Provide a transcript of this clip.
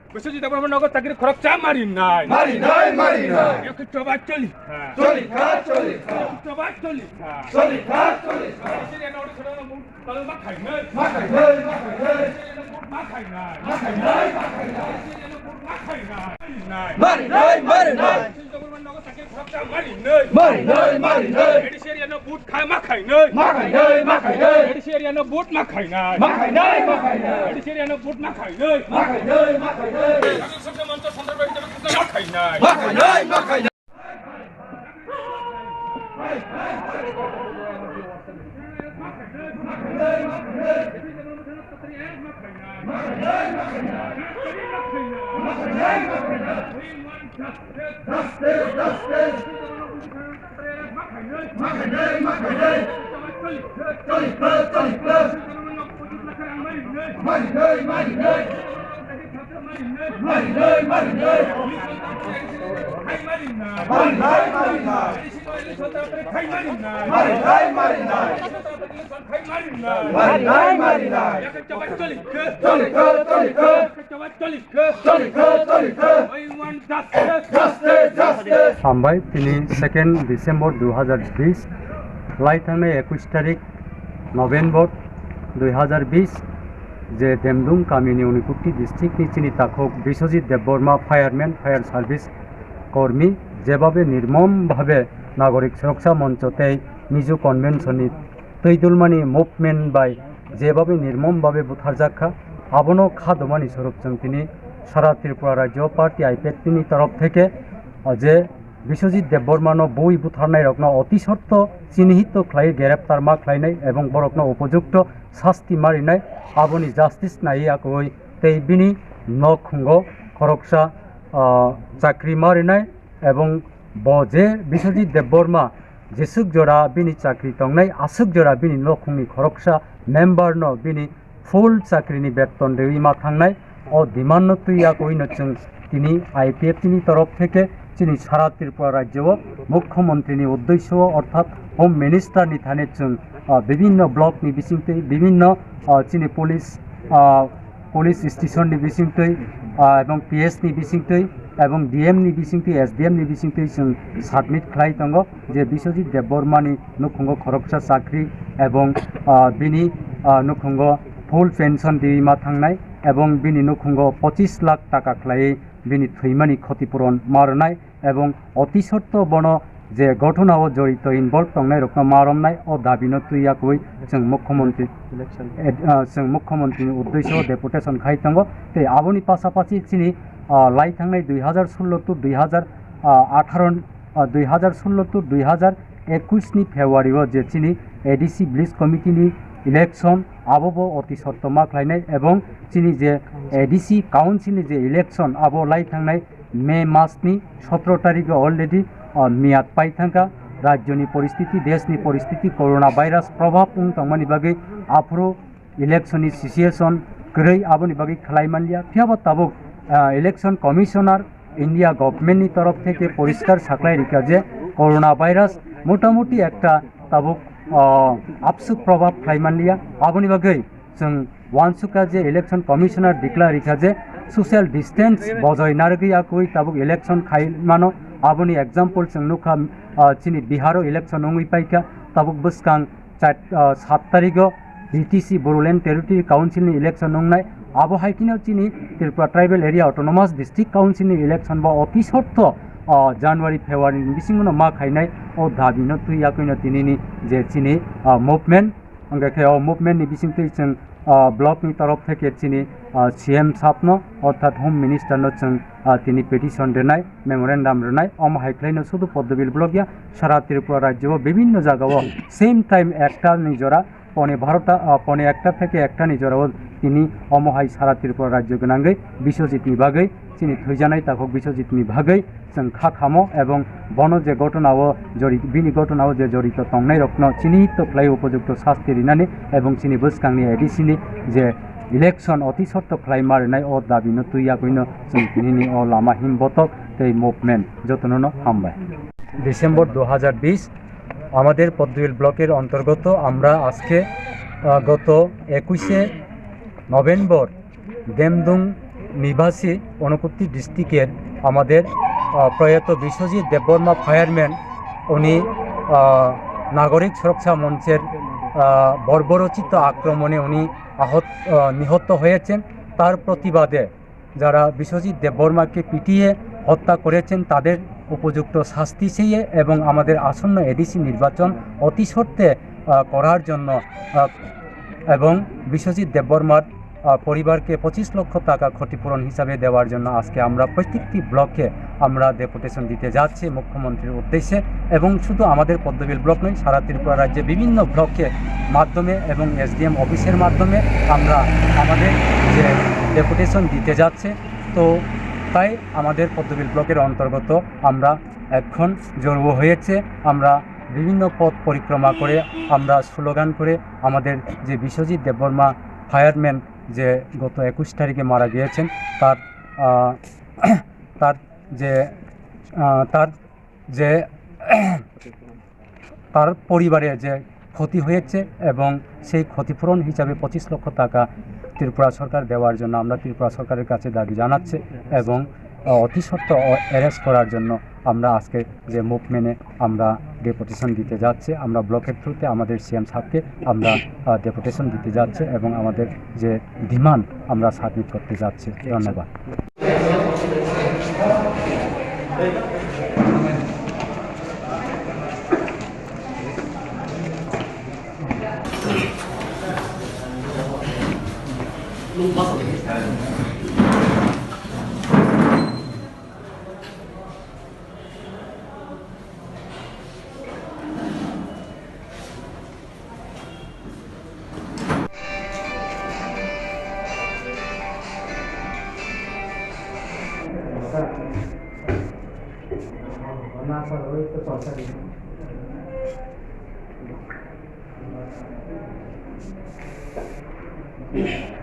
Biswajit nogor takir khorang cha marin nai ek coba choli coba choli sini nodi khoda mu kalau makai nai Sambai tini 2nd December 2020 laitane 21 tarik November 2020 যে দেমদুম কামিনী উনিকুটি district নি চিনি তাকক Biswajit Debbarma fireman fire service কর্মী যেভাবে নির্মমভাবে নাগরিক সুরক্ষা মঞ্চতেই মিজো কনভেনশননি তৈদুলমানি মুভমেন্ট বাই যেভাবে নির্মমভাবে বুথারজাখা আবনো খাদমানি স্বরূপজों তিনি সারা ত্রিপুরা রাজ্য পার্টি IPFT ni তরফ থেকে যে বিশ্বজিৎ দেববর্মানো বই বুথারনাই রকনা অতিশর্ত চিহ্নিত খ্লাই গ্রেপ্তার মা খ্লাইনাই এবং বরকনা উপযুক্ত শাস্তি মারিনাই আবনি জাস্টিস নাই আকই তেই বিনি নখুঙ্গ খরকসা চাকরি মারিনাই এবং বজে বিশ্বজিৎ দেববর্মা যেসুক জোড়া বিনি চাকরি তংনাই আসুক জোড়া বিনি নখুংনি খরকসা মেম্বার ন বিনি ফুল চাকরিনি বেতন দেইমা থাংনাই ও ডিমান্ড তুইয়া কইনচং তিনি IPFT ni তরফ থেকে চিনি সারা ত্রিপুরা রাজ্য মুখ্যমন্ত্রীনি উদ্দেশ্য অর্থাৎ হোম মিনিস্টার নি থানেচং বিভিন্ন ব্লক নি বিসিংতে বিভিন্ন চিনি পুলিশ স্টেশন নি বিসিংতে এবং PS ni বিসিংতে এবং DM ni বিসিংতে SDM ni বিসিংতে जों সাবমিট খাই দङ যে বিশ্বজিৎ দেববর্মানি নখুঙ্গ খরকসা চাকরি এবং বিনি নখুঙ্গ ফুল পেনশন দিমা থাংনাই এবং বিনি নখুঙ্গ 25 লাখ টাকা খাই বিনি থৈমানি ক্ষতিপূরণ মারনাই এবং অতিশর্ত বন যে ঘটনাও জড়িত ইনভলভ তংনাই রকম মারমনাই ও দাবিনো তুইয়াকই जों মুখ্যমন্ত্রীনি উদ্দেশ্য ডেপুটেশন খাই দङ তে আবনি পাশাপাশি চিনি লাই থাংনাই 2016 to 2018 to 2021 ni ফেব্রুয়ারিও যে চিনি ADC ব্লিজ কমিটিনি ইলেকশন আবো অতি শর্ত মা খাইনাই এবং চিনি যে ADC কাউন্সিলনি যে ইলেকশন আবো লাই থাংনাই মে মাসনি 17 তারিখে অলরেডি মিয়াদ পাই থাকা রাজ্যনি পরিস্থিতি দেশনি পরিস্থিতি করোনা ভাইরাস প্রভাব তংমানি বাগै আফ্রো ইলেকশননি সিচুয়েশন গ্रै আবনি বাগै খালাইমানলিয়া ফিয়াবা তাবুক ইলেকশন কমিশনার ইন্ডিয়া গভর্নমেন্টনি তরফ থেকে পরিষ্কার সাকলাই রেখা যে করোনা ভাইরাস মোটামুটি একটা তাবুক আপসুক প্রভাব খালাইমানলিয়া আবনি বাগै जों वानसुका जे इलेक्शन कमिशनार डिक्लेयर रेखा जे सोशल डिस्टेंस बजय नारगैयाकई ताबुक इलेक्शन खाइमानो आबनि एग्जाम्पल जों नुखा चिनि बिहारो इलेक्शन नङै पाइका ताबुक बसकां 7 तारिखो BTC बोडोलैंड टेरिटरी काउंसिल नि इलेक्शन नंनाय आबो हाइकिनो चिनि Tripura tribal area autonomous district काउन्सिलनि इलेक्शन बा अति शर्त जानुवारी फेब्रुवारी बिसिंगनो मा खायनाय ओ दाबिनो तुयाकैनो तिनिनि जे चिनि मुभमेंट अंगाखे ओ मुभमेंट नि बिसिंतै जों ब्लक नि तरफ थेके चिनि सीएम साहबनो अर्थात होम मिनिस्टारनो जों तिनि पिटिशन देनाय मेमोरेंडाम देनाय अम हाइख्लायनो शुधु पद्मबिल ब्लक या सारा त्रिपुरा राज्य विभिन्न जायगायाव सेम टाइम एकटा निजरा पौने 12टा पौने 1टा থেকে 1টা निजराव तिनि अमहाय सारा त्रिपुरा राज्य गोनांगै बिश्वजितनि बागै चिनि थैजानाय ताखौ बिश्वजितनि बागै जों खाखामो एवं बन जे घटनाव बिनि घटनाव जे जड़ित तंनाय रत्न चिनिहित ख्लाय उपयुक्त शास्ति रिनानै एवं चिनि बोसकांनि एडिसिनि जे इलेक्शन अति शर्त ख्लाय मारिनाय ओ दाबिनो तुयाकैनो जों तिनिनि ओ लामा हिमबतक तै मुभमेंट जतननो हामबाय डिसेम्बर 2020 আমাদের পদ্মবিল ব্লকের অন্তর্গত আমরা আজকে গত 21শে নভেম্বর দেমদুং নিবাসী ঊনকোটি ডিস্ট্রিক্টের আমাদের প্রয়াত বিশ্বজিৎ দেববর্মা ফায়ারম্যান উনি নাগরিক সুরক্ষা মঞ্চের বর্বরোচিত আক্রমণে উনি নিহত হয়েছেন। তার প্রতিবাদে যারা বিশ্বজিৎ দেববর্মাকে পিটিয়ে হত্যা করেছেন তাদের উপযুক্ত শাস্তি চেয়ে এবং আমাদের আসন্ন এডিসি নির্বাচন অতি সত্ত্বে করার জন্য এবং বিশ্বজিৎ দেববর্মার পরিবারকে 25 লক্ষ টাকা ক্ষতিপূরণ হিসাবে দেওয়ার জন্য আজকে আমরা প্রত্যেকটি ব্লকে আমরা ডেপুটেশন দিতে যাচ্ছি মুখ্যমন্ত্রীর উদ্দেশ্যে এবং শুধু আমাদের পদ্মবিল ব্লক নয় সারা ত্রিপুরা রাজ্যে বিভিন্ন ব্লকে মাধ্যমে এবং এসডিএম অফিসের মাধ্যমে আমরা আমাদের যে ডেপুটেশন দিতে যাচ্ছে। তো তাই আমাদের পদ্মবিল ব্লকের অন্তর্গত আমরা এখন জড়ো হয়েছে। আমরা বিভিন্ন পথ পরিক্রমা করে আমরা স্লোগান করে আমাদের যে বিশ্বজিৎ দেববর্মা ফায়ারম্যান যে গত 21 তারিখে মারা গিয়েছেন তার পরিবারে যে ক্ষতি হয়েছে এবং সেই ক্ষতিপূরণ হিসাবে 25 লক্ষ টাকা ত্রিপুরা সরকার দেওয়ার জন্য আমরা ত্রিপুরা সরকারের কাছে দাবি জানাচ্ছি এবং অতি সত্ত্ব অ্যারেস্ট করার জন্য আমরা আজকে যে মুভমেন্টে আমরা ডেপুটেশন দিতে যাচ্ছি। আমরা ব্লকের থ্রুতে আমাদের সিএম সাহেবকে আমরা ডেপুটেশন দিতে যাচ্ছি এবং আমাদের যে ডিমান্ড আমরা সাবমিট করতে যাচ্ছি। ধন্যবাদ। Yeah.